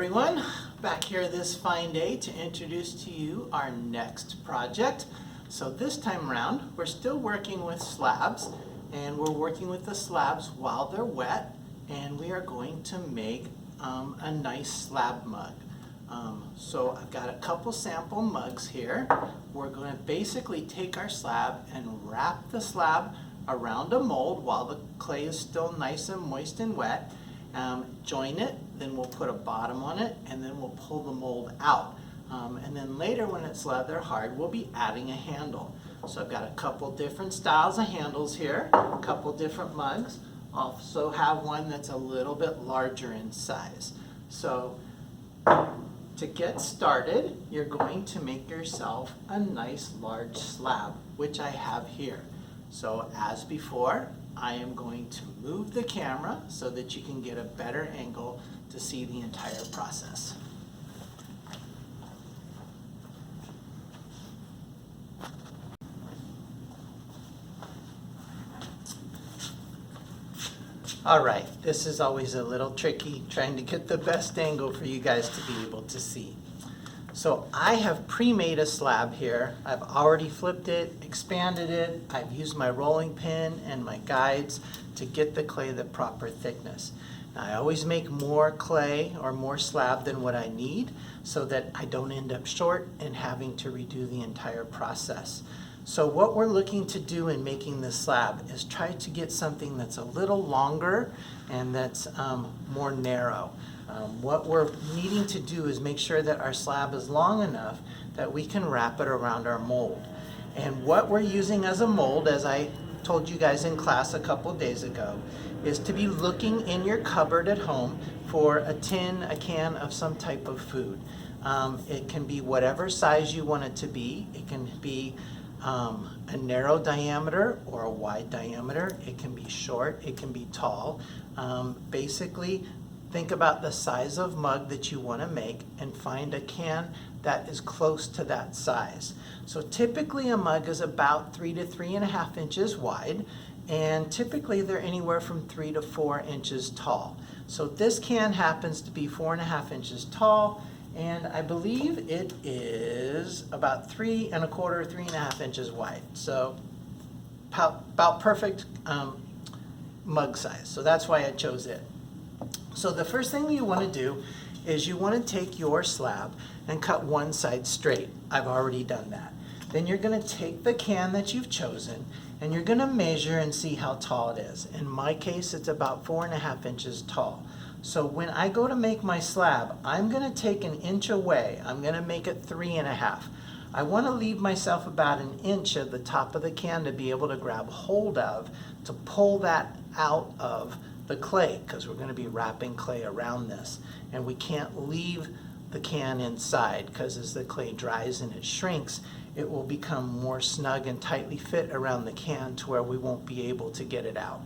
everyone, back here this fine day to introduce to you our next project. So this time around we're still working with slabs, and we're working with the slabs while they're wet, and we are going to make a nice slab mug. So I've got a couple sample mugs here. We're going to basically take our slab and wrap the slab around a mold while the clay is still nice and moist and wet. Join it, then we'll put a bottom on it, and then we'll pull the mold out. And then later when it's leather hard, we'll be adding a handle. So I've got a couple different styles of handles here, a couple different mugs. Also have one that's a little bit larger in size. So to get started, you're going to make yourself a nice large slab, which I have here. So as before, I am going to move the camera so that you can get a better angle to see the entire process. All right, this is always a little tricky, trying to get the best angle for you guys to be able to see. So I have pre-made a slab here. I've already flipped it, expanded it. I've used my rolling pin and my guides to get the clay the proper thickness. Now, I always make more clay or more slab than what I need so that I don't end up short and having to redo the entire process. So what we're looking to do in making this slab is try to get something that's a little longer and that's more narrow. What we're needing to do is make sure that our slab is long enough that we can wrap it around our mold. And what we're using as a mold, as I told you guys in class a couple days ago, is to be looking in your cupboard at home for a tin, a can of some type of food. It can be whatever size you want it to be. It can be a narrow diameter or a wide diameter. It can be short, it can be tall. Basically, think about the size of mug that you want to make and find a can that is close to that size. So typically a mug is about 3 to 3.5 inches wide, and typically they're anywhere from 3 to 4 inches tall. So this can happens to be 4.5 inches tall, and I believe it is about 3 1/4, 3.5 inches wide. So about perfect mug size. So that's why I chose it. So the first thing you want to do is you want to take your slab and cut one side straight. I've already done that. Then you're going to take the can that you've chosen and you're going to measure and see how tall it is. In my case, it's about 4.5 inches tall. So when I go to make my slab, I'm going to take an inch away. I'm going to make it 3.5. I want to leave myself about an inch at the top of the can to be able to grab hold of to pull that out of the clay, because we're going to be wrapping clay around this, and we can't leave the can inside because as the clay dries and it shrinks, it will become more snug and tightly fit around the can to where we won't be able to get it out.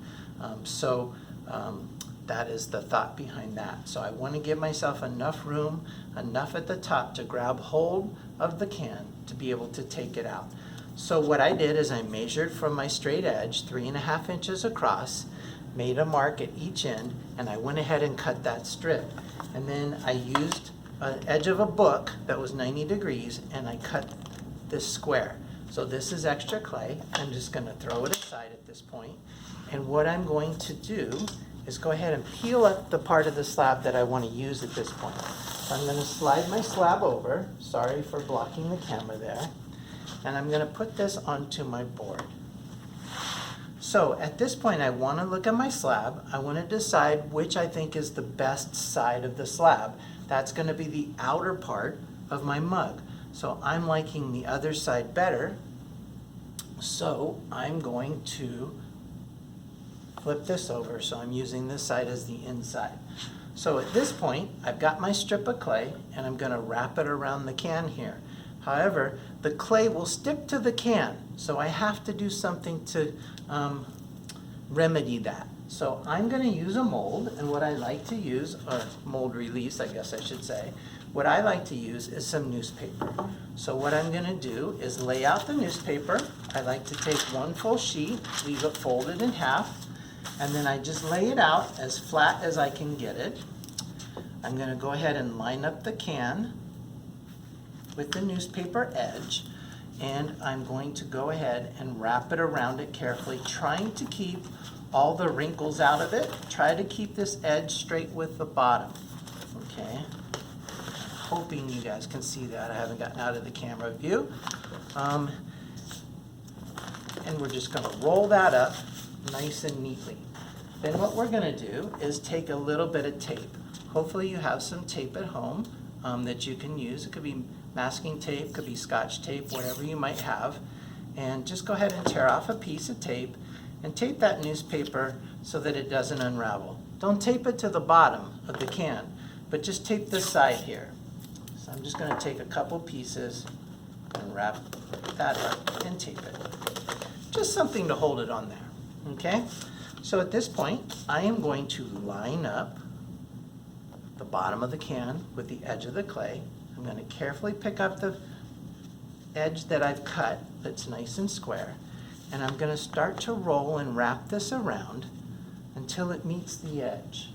That is the thought behind that. So I want to give myself enough room, enough at the top to grab hold of the can to be able to take it out. So what I did is I measured from my straight edge 3.5 inches across, made a mark at each end, and I went ahead and cut that strip. And then I used an edge of a book that was 90 degrees and I cut this square. So this is extra clay. I'm just going to throw it aside at this point. And what I'm going to do is go ahead and peel up the part of the slab that I want to use at this point. So I'm going to slide my slab over. Sorry for blocking the camera there. And I'm going to put this onto my board. So at this point, I want to look at my slab. I want to decide which I think is the best side of the slab. That's going to be the outer part of my mug. So I'm liking the other side better. So I'm going to flip this over. So I'm using this side as the inside. So at this point, I've got my strip of clay and I'm going to wrap it around the can here. However, the clay will stick to the can, so I have to do something to remedy that. So I'm going to use a mold, and what I like to use, or mold release I guess I should say, what I like to use is some newspaper. So what I'm going to do is lay out the newspaper. I like to take one full sheet, leave it folded in half, and then I just lay it out as flat as I can get it. I'm going to go ahead and line up the can with the newspaper edge, and I'm going to go ahead and wrap it around it carefully, trying to keep all the wrinkles out of it. Try to keep this edge straight with the bottom, okay? I'm hoping you guys can see that. I haven't gotten out of the camera view. And we're just going to roll that up nice and neatly. Then what we're going to do is take a little bit of tape. Hopefully you have some tape at home that you can use. It could be masking tape, could be Scotch tape, whatever you might have. And just go ahead and tear off a piece of tape and tape that newspaper so that it doesn't unravel. Don't tape it to the bottom of the can, but just tape this side here. So I'm just going to take a couple pieces and wrap that up and tape it. Just something to hold it on there, okay? So at this point, I am going to line up the bottom of the can with the edge of the clay. I'm going to carefully pick up the edge that I've cut that's nice and square, and I'm going to start to roll and wrap this around until it meets the edge.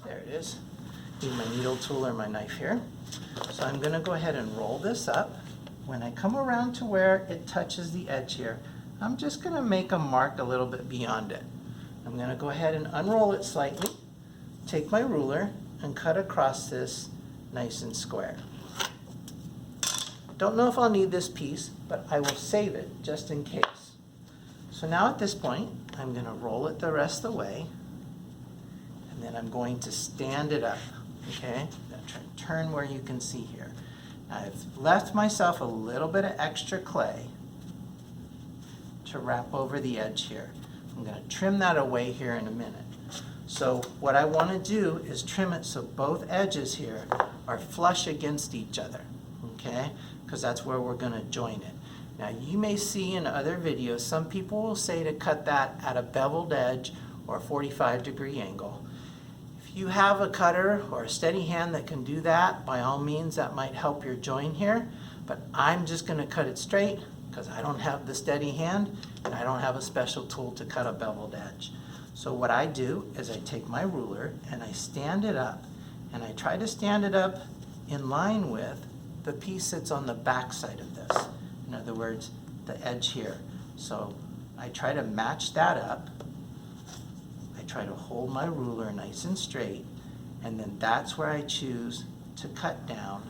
There it is. Need my needle tool or my knife here. So I'm going to go ahead and roll this up. When I come around to where it touches the edge here, I'm just going to make a mark a little bit beyond it. I'm going to go ahead and unroll it slightly, take my ruler, and cut across this nice and square. Don't know if I'll need this piece, but I will save it just in case. So now at this point, I'm going to roll it the rest of the way, and then I'm going to stand it up, okay? I'm going to try and turn where you can see here. Now I've left myself a little bit of extra clay to wrap over the edge here. I'm going to trim that away here in a minute. So what I want to do is trim it so both edges here are flush against each other, okay? Because that's where we're going to join it. Now you may see in other videos, some people will say to cut that at a beveled edge or a 45-degree angle. If you have a cutter or a steady hand that can do that, by all means that might help your join here, but I'm just going to cut it straight because I don't have the steady hand and I don't have a special tool to cut a beveled edge. So what I do is I take my ruler and I stand it up, and I try to stand it up in line with the piece that's on the back side of this. In other words, the edge here. So I try to match that up. I try to hold my ruler nice and straight, and then that's where I choose to cut down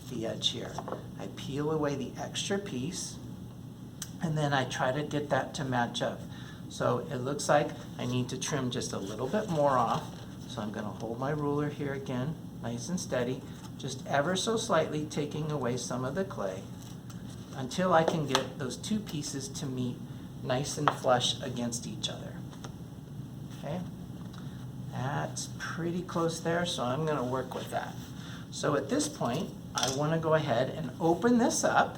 the edge here. I peel away the extra piece, and then I try to get that to match up. So it looks like I need to trim just a little bit more off. So I'm going to hold my ruler here again, nice and steady, just ever so slightly taking away some of the clay until I can get those two pieces to meet nice and flush against each other. Okay, that's pretty close there, so I'm going to work with that. So at this point, I want to go ahead and open this up,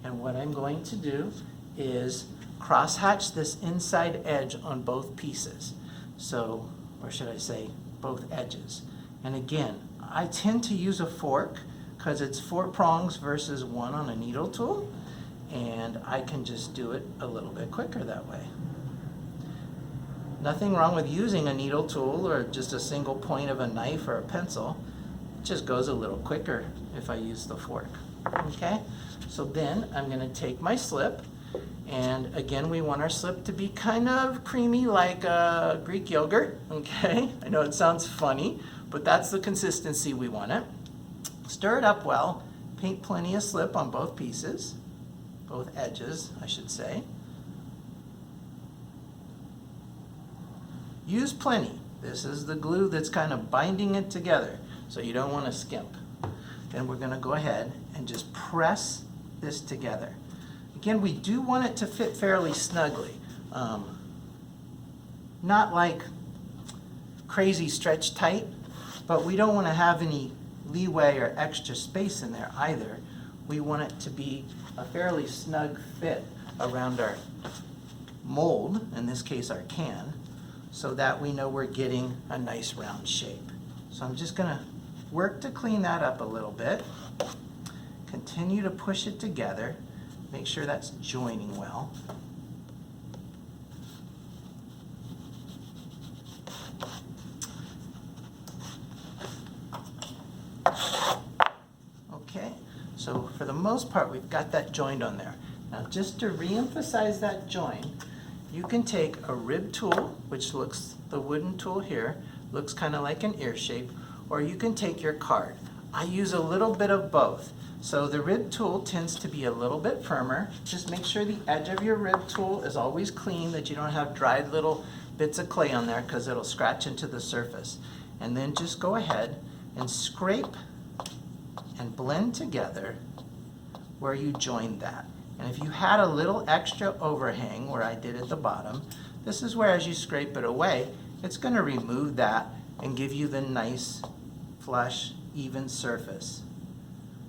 and what I'm going to do is cross-hatch this inside edge on both pieces. So, or should I say, both edges. And again, I tend to use a fork because it's 4 prongs versus 1 on a needle tool, and I can just do it a little bit quicker that way. Nothing wrong with using a needle tool or just a single point of a knife or a pencil. It just goes a little quicker if I use the fork. Okay, so then I'm going to take my slip, and again we want our slip to be kind of creamy like Greek yogurt. Okay, I know it sounds funny, but that's the consistency we want it. Stir it up well, paint plenty of slip on both pieces, both edges I should say. Use plenty. This is the glue that's kind of binding it together, so you don't want to skimp. Then we're going to go ahead and just press this together. Again, we do want it to fit fairly snugly. Not like crazy stretch tight, but we don't want to have any leeway or extra space in there either. We want it to be a fairly snug fit around our mold, in this case our can, so that we know we're getting a nice round shape. So I'm just going to work to clean that up a little bit. Continue to push it together. Make sure that's joining well. most part, we've got that joint on there. Now, just to re-emphasize that joint, you can take a rib tool, which looks, the wooden tool here, looks kind of like an ear shape, or you can take your card. I use a little bit of both. So the rib tool tends to be a little bit firmer. Just make sure the edge of your rib tool is always clean, that you don't have dried little bits of clay on there because it'll scratch into the surface. And then just go ahead and scrape and blend together where you joined that. And if you had a little extra overhang where I did at the bottom, this is where as you scrape it away, it's going to remove that and give you the nice, flush, even surface.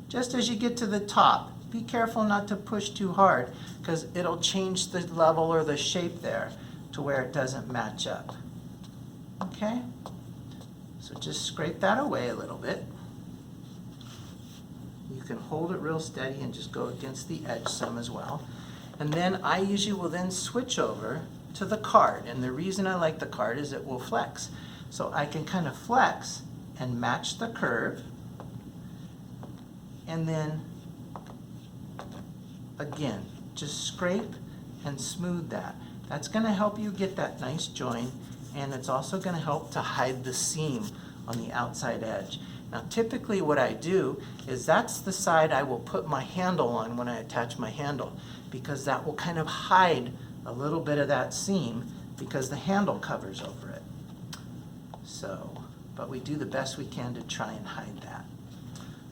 Just as you get to the top, be careful not to push too hard because it'll change the level or the shape there to where it doesn't match up. Okay? So just scrape that away a little bit. You can hold it real steady and just go against the edge some as well. And then I usually will then switch over to the card. And the reason I like the card is it will flex. So I can kind of flex and match the curve. And then, again, just scrape and smooth that. That's going to help you get that nice join, and it's also going to help to hide the seam on the outside edge. Now, typically what I do is that's the side I will put my handle on when I attach my handle, because that will kind of hide a little bit of that seam because the handle covers over it. So, but we do the best we can to try and hide that.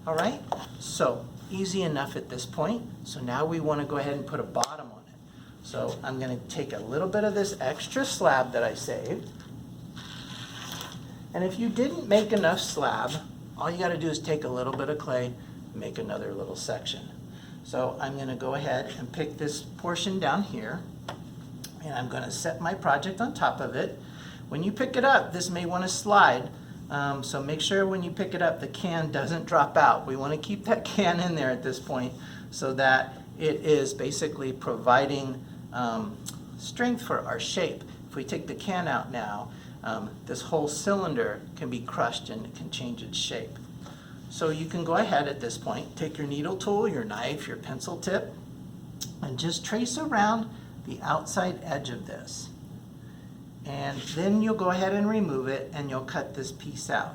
All right, so easy enough at this point. So now we want to go ahead and put a bottom on it. So I'm going to take a little bit of this extra slab that I saved. And if you didn't make enough slab, all you got to do is take a little bit of clay and make another little section. So I'm going to go ahead and pick this portion down here, and I'm going to set my project on top of it. When you pick it up, this may want to slide. So make sure when you pick it up, the can doesn't drop out. We want to keep that can in there at this point so that it is basically providing strength for our shape. If we take the can out now, this whole cylinder can be crushed and it can change its shape. So you can go ahead at this point, take your needle tool, your knife, your pencil tip, and just trace around the outside edge of this. And then you'll go ahead and remove it and you'll cut this piece out.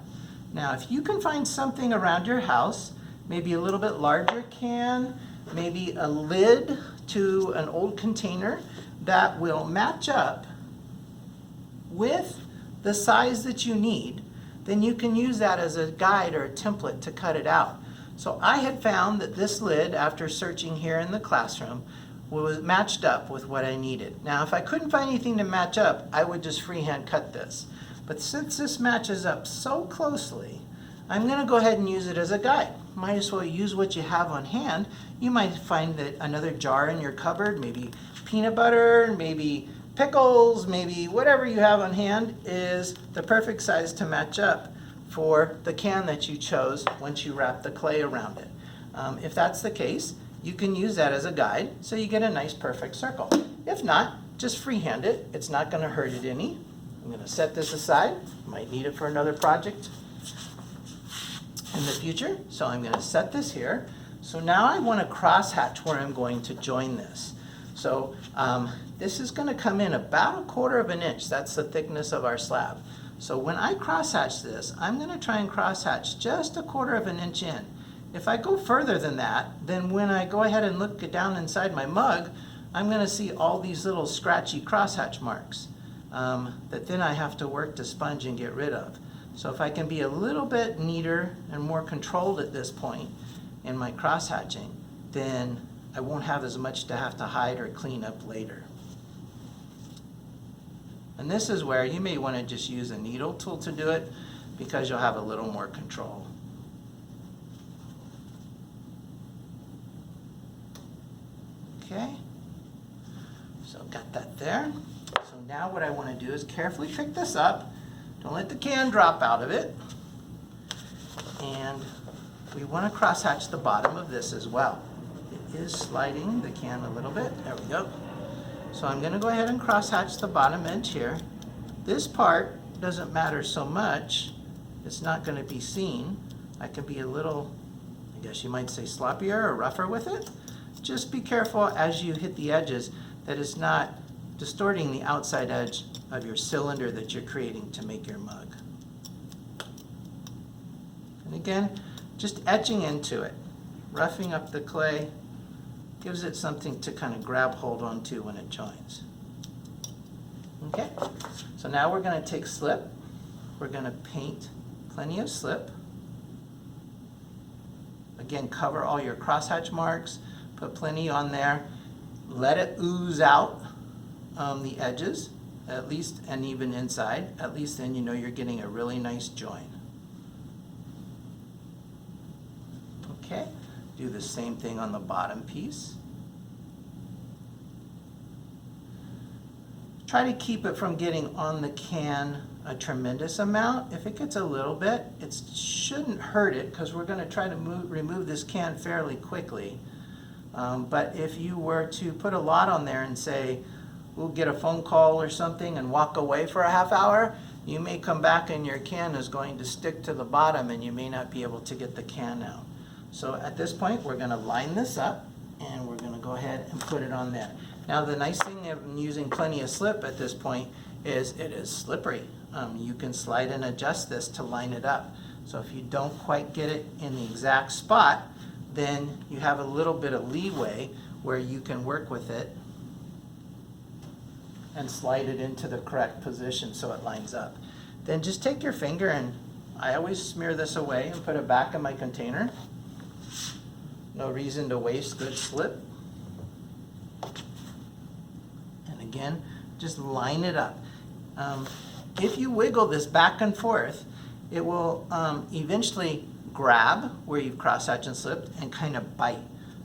Now, if you can find something around your house, maybe a little bit larger can, maybe a lid to an old container that will match up with the size that you need, then you can use that as a guide or a template to cut it out. So I had found that this lid, after searching here in the classroom, was matched up with what I needed. Now, if I couldn't find anything to match up, I would just freehand cut this. But since this matches up so closely, I'm going to go ahead and use it as a guide. Might as well use what you have on hand. You might find that another jar in your cupboard, maybe peanut butter, maybe pickles, maybe whatever you have on hand is the perfect size to match up for the can that you chose once you wrap the clay around it. If that's the case, you can use that as a guide so you get a nice perfect circle. If not, just freehand it. It's not going to hurt it any. I'm going to set this aside. Might need it for another project in the future. So I'm going to set this here. So now I want to crosshatch where I'm going to join this. So this is going to come in about 1/4 of an inch. That's the thickness of our slab. So when I crosshatch this, I'm going to try and crosshatch just 1/4 of an inch in. If I go further than that, then when I go ahead and look down inside my mug, I'm going to see all these little scratchy crosshatch marks that then I have to work to sponge and get rid of. So if I can be a little bit neater and more controlled at this point in my crosshatching, then I won't have as much to have to hide or clean up later. And this is where you may want to just use a needle tool to do it because you'll have a little more control. Okay, so got that there. So now what I want to do is carefully pick this up. Don't let the can drop out of it. And we want to crosshatch the bottom of this as well. It is sliding the can a little bit. There we go. So I'm going to go ahead and crosshatch the bottom edge here. This part doesn't matter so much. It's not going to be seen. I can be a little, I guess you might say sloppier or rougher with it. Just be careful as you hit the edges that it's not distorting the outside edge of your cylinder that you're creating to make your mug. And again, just etching into it, roughing up the clay, gives it something to kind of grab hold onto when it joins. Okay, so now we're going to take slip. We're going to paint plenty of slip. Again, cover all your crosshatch marks, put plenty on there. Let it ooze out the edges, at least, and even inside. At least then you know you're getting a really nice join. Okay, do the same thing on the bottom piece. Try to keep it from getting on the can a tremendous amount. If it gets a little bit, it shouldn't hurt it because we're going to try to remove this can fairly quickly. But if you were to put a lot on there and say, we'll get a phone call or something and walk away for a half hour, you may come back and your can is going to stick to the bottom and you may not be able to get the can out. So at this point, we're going to line this up and we're going to go ahead and put it on there. Now the nice thing of using plenty of slip at this point is it is slippery. You can slide and adjust this to line it up. So if you don't quite get it in the exact spot, then you have a little bit of leeway where you can work with it and slide it into the correct position so it lines up. Then just take your finger and I always smear this away and put it back in my container. No reason to waste good slip. And again, just line it up. If you wiggle this back and forth, it will eventually grab where you've crosshatched and slipped and kind of bite.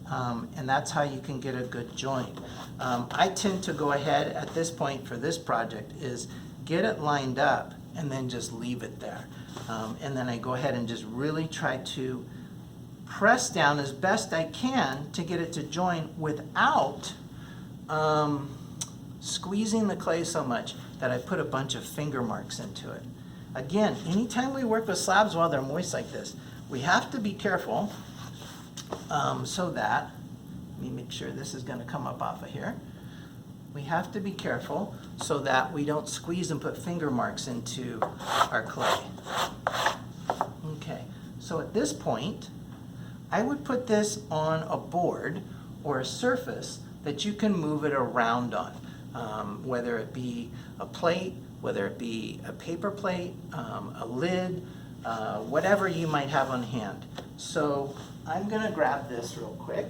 And that's how you can get a good joint. I tend to go ahead at this point for this project is get it lined up and then just leave it there. And then I go ahead and just really try to press down as best I can to get it to join without squeezing the clay so much that I put a bunch of finger marks into it. Again, anytime we work with slabs while they're moist like this, we have to be careful so that, let me make sure this is going to come up off of here. We have to be careful so that we don't squeeze and put finger marks into our clay. Okay, so at this point, I would put this on a board or a surface that you can move it around on, whether it be a plate, whether it be a paper plate, a lid, whatever you might have on hand. So I'm going to grab this real quick.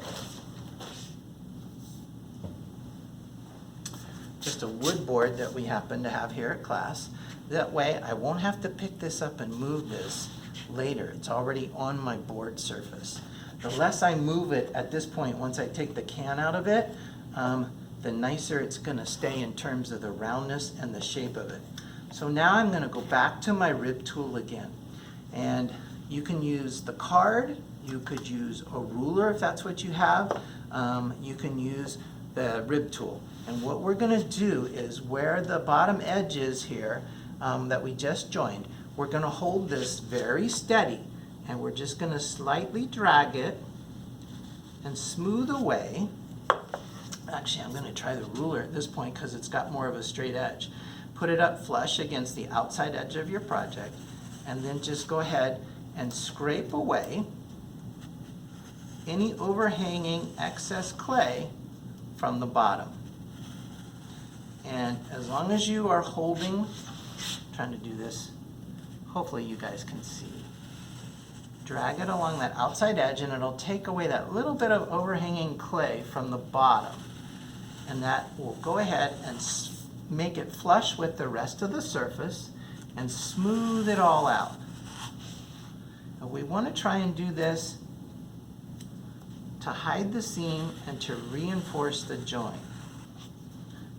Just a wood board that we happen to have here at class. That way I won't have to pick this up and move this later. It's already on my board surface. The less I move it at this point, once I take the can out of it, the nicer it's going to stay in terms of the roundness and the shape of it. So now I'm going to go back to my rib tool again. And you can use the card, you could use a ruler if that's what you have, you can use the rib tool. And what we're going to do is where the bottom edge is here that we just joined, we're going to hold this very steady and we're just going to slightly drag it and smooth away. Actually, I'm going to try the ruler at this point because it's got more of a straight edge. Put it up flush against the outside edge of your project and then just go ahead and scrape away any overhanging excess clay from the bottom. And as long as you are holding, I'm trying to do this, hopefully you guys can see. Drag it along that outside edge and it'll take away that little bit of overhanging clay from the bottom. And that will go ahead and make it flush with the rest of the surface and smooth it all out. And we want to try and do this to hide the seam and to reinforce the joint.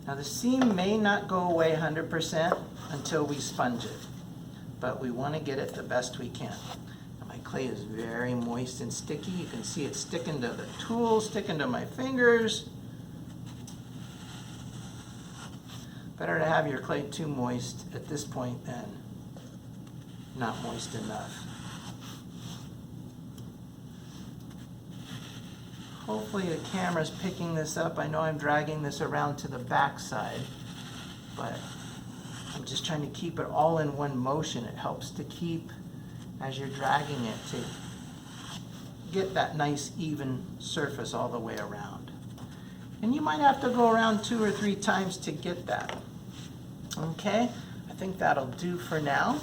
Now the seam may not go away 100% until we sponge it, but we want to get it the best we can. Now my clay is very moist and sticky. You can see it sticking to the tool, sticking to my fingers. Better to have your clay too moist at this point than not moist enough. Hopefully the camera's picking this up. I know I'm dragging this around to the back side, but I'm just trying to keep it all in one motion. It helps to keep, as you're dragging it, to get that nice even surface all the way around. And you might have to go around 2 or 3 times to get that. Okay, I think that'll do for now.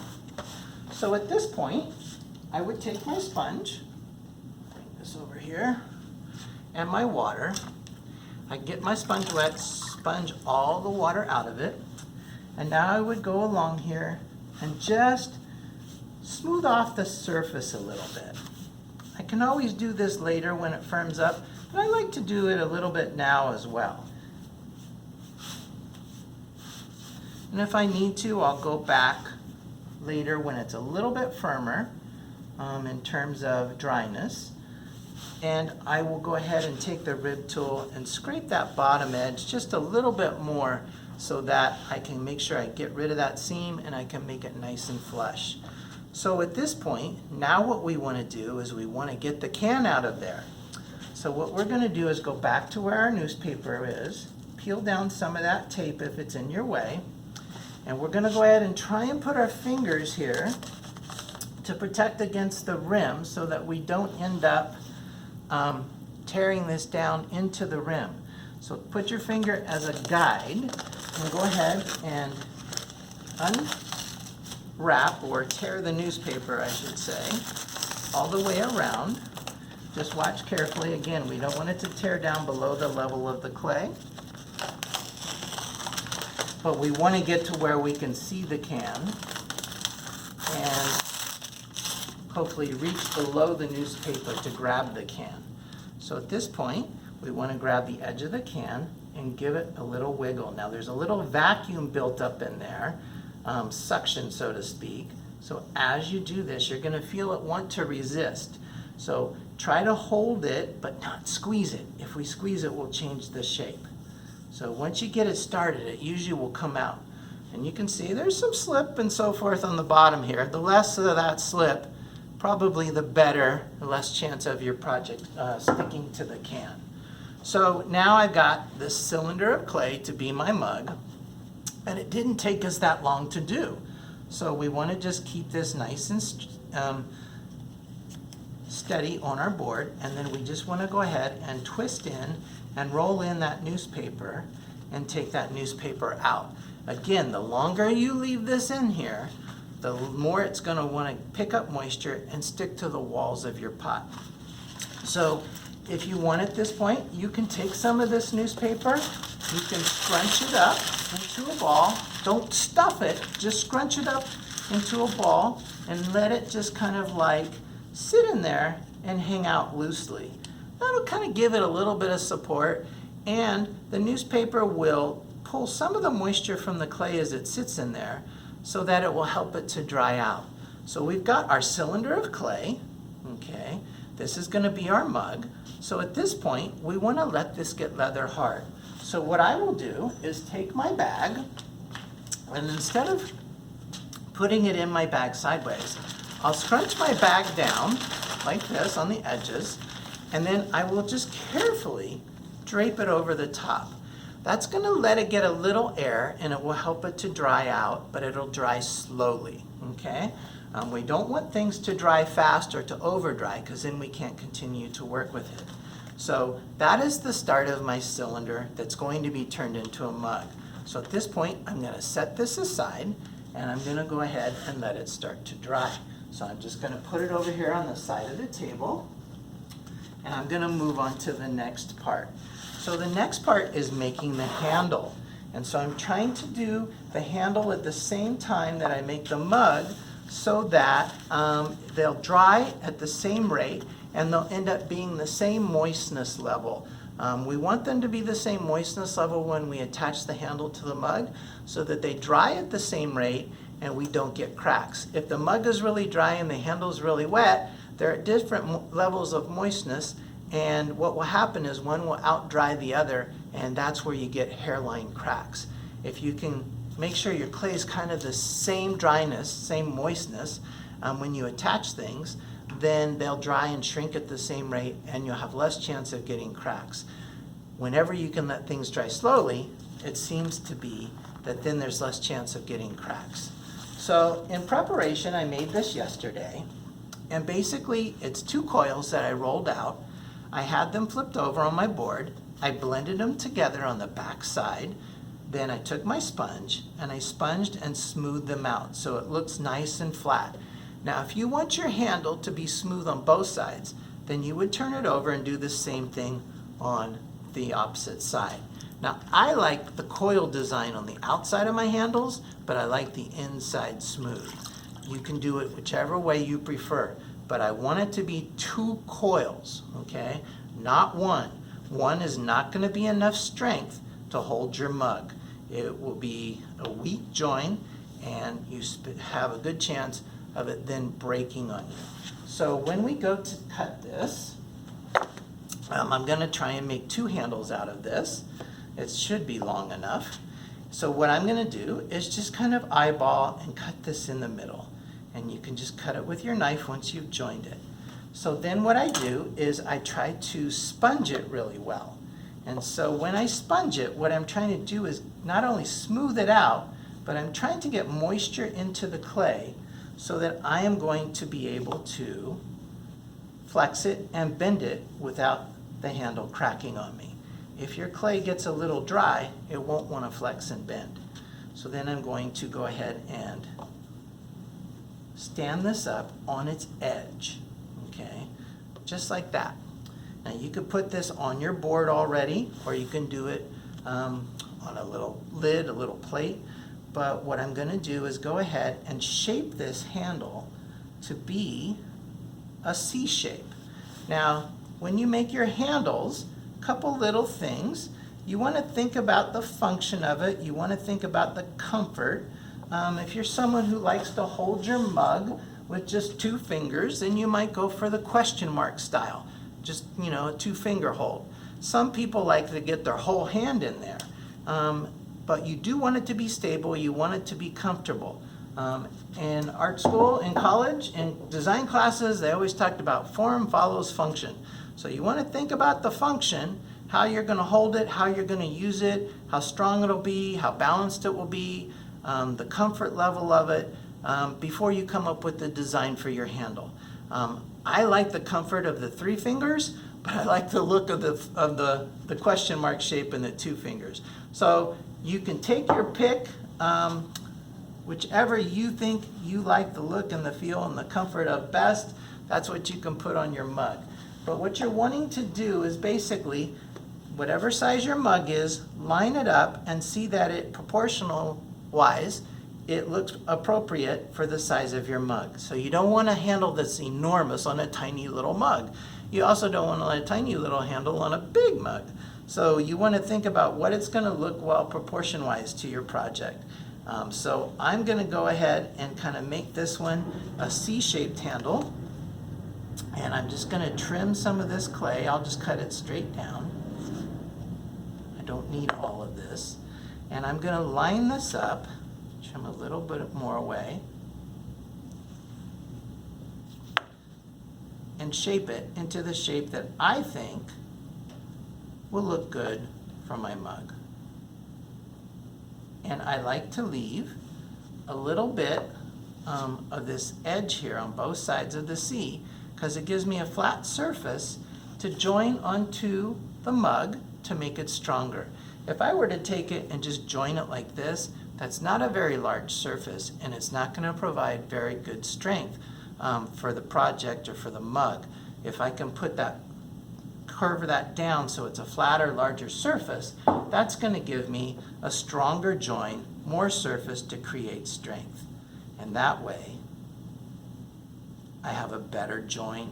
So at this point, I would take my sponge, bring this over here, and my water. I get my sponge wet, sponge all the water out of it, and now I would go along here and just smooth off the surface a little bit. I can always do this later when it firms up, but I like to do it a little bit now as well. And if I need to, I'll go back later when it's a little bit firmer in terms of dryness. And I will go ahead and take the rib tool and scrape that bottom edge just a little bit more so that I can make sure I get rid of that seam and I can make it nice and flush. So at this point, now what we want to do is we want to get the can out of there. So what we're going to do is go back to where our newspaper is, peel down some of that tape if it's in your way, and we're going to go ahead and try and put our fingers here to protect against the rim so that we don't end up tearing this down into the rim. So put your finger as a guide and go ahead and unwrap or tear the newspaper, I should say, all the way around. Just watch carefully. Again, we don't want it to tear down below the level of the clay, but we want to get to where we can see the can and hopefully reach below the newspaper to grab the can. So at this point, we want to grab the edge of the can and give it a little wiggle. Now there's a little vacuum built up in there, suction so to speak. So as you do this, you're going to feel it want to resist. So try to hold it, but not squeeze it. If we squeeze it, we'll change the shape. So once you get it started, it usually will come out. And you can see there's some slip and so forth on the bottom here. The less of that slip, probably the better, the less chance of your project sticking to the can. So now I've got this cylinder of clay to be my mug, and it didn't take us that long to do. So we want to just keep this nice and steady on our board, and then we just want to go ahead and twist in and roll in that newspaper and take that newspaper out. Again, the longer you leave this in here, the more it's going to want to pick up moisture and stick to the walls of your pot. So if you want at this point, you can take some of this newspaper, you can scrunch it up into a ball. Don't stuff it, just scrunch it up into a ball and let it just kind of like sit in there and hang out loosely. That'll kind of give it a little bit of support, and the newspaper will pull some of the moisture from the clay as it sits in there so that it will help it to dry out. So we've got our cylinder of clay, okay? This is going to be our mug. So at this point, we want to let this get leather hard. So what I will do is take my bag, and instead of putting it in my bag sideways, I'll scrunch my bag down like this on the edges, and then I will just carefully drape it over the top. That's going to let it get a little air, and it will help it to dry out, but it'll dry slowly, okay? We don't want things to dry fast or to over dry, because then we can't continue to work with it. So that is the start of my cylinder that's going to be turned into a mug. So at this point, I'm going to set this aside, and I'm going to go ahead and let it start to dry. So I'm just going to put it over here on the side of the table, and I'm going to move on to the next part. So the next part is making the handle. And so I'm trying to do the handle at the same time that I make the mug so that they'll dry at the same rate and they'll end up being the same moistness level. We want them to be the same moistness level when we attach the handle to the mug so that they dry at the same rate and we don't get cracks. If the mug is really dry and the handle is really wet, they're at different levels of moistness, and what will happen is one will out dry the other, and that's where you get hairline cracks. If you can make sure your clay is kind of the same dryness, same moistness when you attach things, then they'll dry and shrink at the same rate, and you'll have less chance of getting cracks. Whenever you can let things dry slowly, it seems to be that then there's less chance of getting cracks. So in preparation, I made this yesterday, and basically it's 2 coils that I rolled out. I had them flipped over on my board. I blended them together on the back side. Then I took my sponge and I sponged and smoothed them out so it looks nice and flat. Now if you want your handle to be smooth on both sides, then you would turn it over and do the same thing on the opposite side. Now I like the coil design on the outside of my handles, but I like the inside smooth. You can do it whichever way you prefer, but I want it to be 2 coils, okay? Not 1. 1 is not going to be enough strength to hold your mug. It will be a weak joint, and you have a good chance of it then breaking on you. So when we go to cut this, I'm going to try and make 2 handles out of this. It should be long enough. So what I'm going to do is just kind of eyeball and cut this in the middle. And you can just cut it with your knife once you've joined it. So then what I do is I try to sponge it really well. And so when I sponge it, what I'm trying to do is not only smooth it out, but I'm trying to get moisture into the clay so that I am going to be able to flex it and bend it without the handle cracking on me. If your clay gets a little dry, it won't want to flex and bend. So then I'm going to go ahead and stand this up on its edge, okay, just like that. Now you could put this on your board already, or you can do it on a little lid, a little plate. But what I'm going to do is go ahead and shape this handle to be a C shape. Now, when you make your handles, a couple little things. You want to think about the function of it. You want to think about the comfort. If you're someone who likes to hold your mug with just 2 fingers, then you might go for the question mark style. Just, a 2-finger hold. Some people like to get their whole hand in there. But you do want it to be stable. You want it to be comfortable. In art school, in college, in design classes, they always talked about form follows function. So you want to think about the function, how you're going to hold it, how you're going to use it, how strong it'll be, how balanced it will be, the comfort level of it, before you come up with the design for your handle. I like the comfort of the 3 fingers, but I like the look of the question mark shape in the 2 fingers. So you can take your pick, whichever you think you like the look and the feel and the comfort of best, that's what you can put on your mug. But what you're wanting to do is basically, whatever size your mug is, line it up and see that it proportional wise, it looks appropriate for the size of your mug. So you don't want a handle that's enormous on a tiny little mug. You also don't want a tiny little handle on a big mug. So you want to think about what it's going to look well proportion wise to your project. So I'm going to go ahead and kind of make this one a C-shaped handle. And I'm just going to trim some of this clay. I'll just cut it straight down. I don't need all of this. And I'm going to line this up, trim a little bit more away, and shape it into the shape that I think will look good for my mug. And I like to leave a little bit of this edge here on both sides of the C, because it gives me a flat surface to join onto the mug to make it stronger. If I were to take it and just join it like this, that's not a very large surface, and it's not going to provide very good strength for the project or for the mug. If I can curve that down so it's a flatter, larger surface, that's going to give me a stronger joint, more surface to create strength. And that way, I have a better joint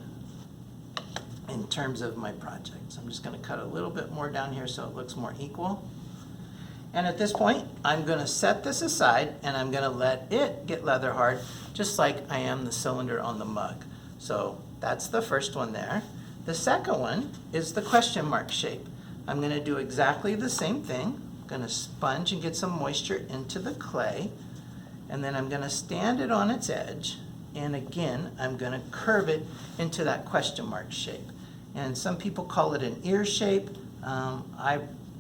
in terms of my project. So I'm just going to cut a little bit more down here so it looks more equal. And at this point, I'm going to set this aside and I'm going to let it get leather hard, just like I am the cylinder on the mug. So that's the first one there. The second one is the question mark shape. I'm going to do exactly the same thing. I'm going to sponge and get some moisture into the clay, and then I'm going to stand it on its edge And again, I'm gonna curve it into that question mark shape. And some people call it an ear shape.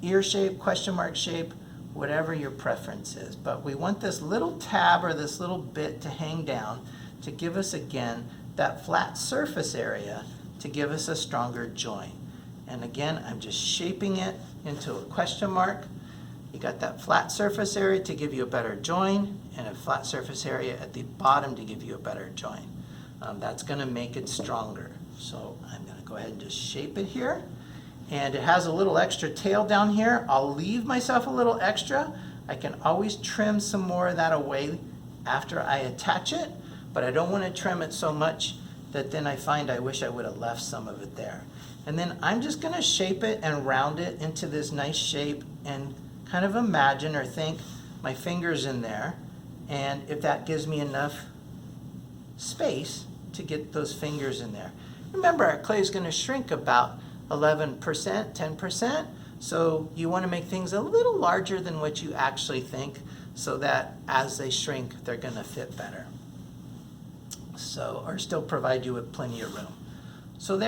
Ear shape, question mark shape, whatever your preference is. But we want this little tab or this little bit to hang down to give us, again, that flat surface area to give us a stronger join. And again, I'm just shaping it into a question mark. You got that flat surface area to give you a better join, and a flat surface area at the bottom to give you a better join. That's gonna make it stronger. So I'm gonna go ahead and just shape it here. And it has a little extra tail down here. I'll leave myself a little extra. I can always trim some more of that away after I attach it, but I don't want to trim it so much that then I find I wish I would have left some of it there. And then I'm just gonna shape it and round it into this nice shape and kind of imagine or think my fingers in there. And if that gives me enough space to get those fingers in there. Remember, our clay is gonna shrink about 11%, 10%. So you want to make things a little larger than what you actually think so that as they shrink, they're going to fit better. So, or still provide you with plenty of room. So there.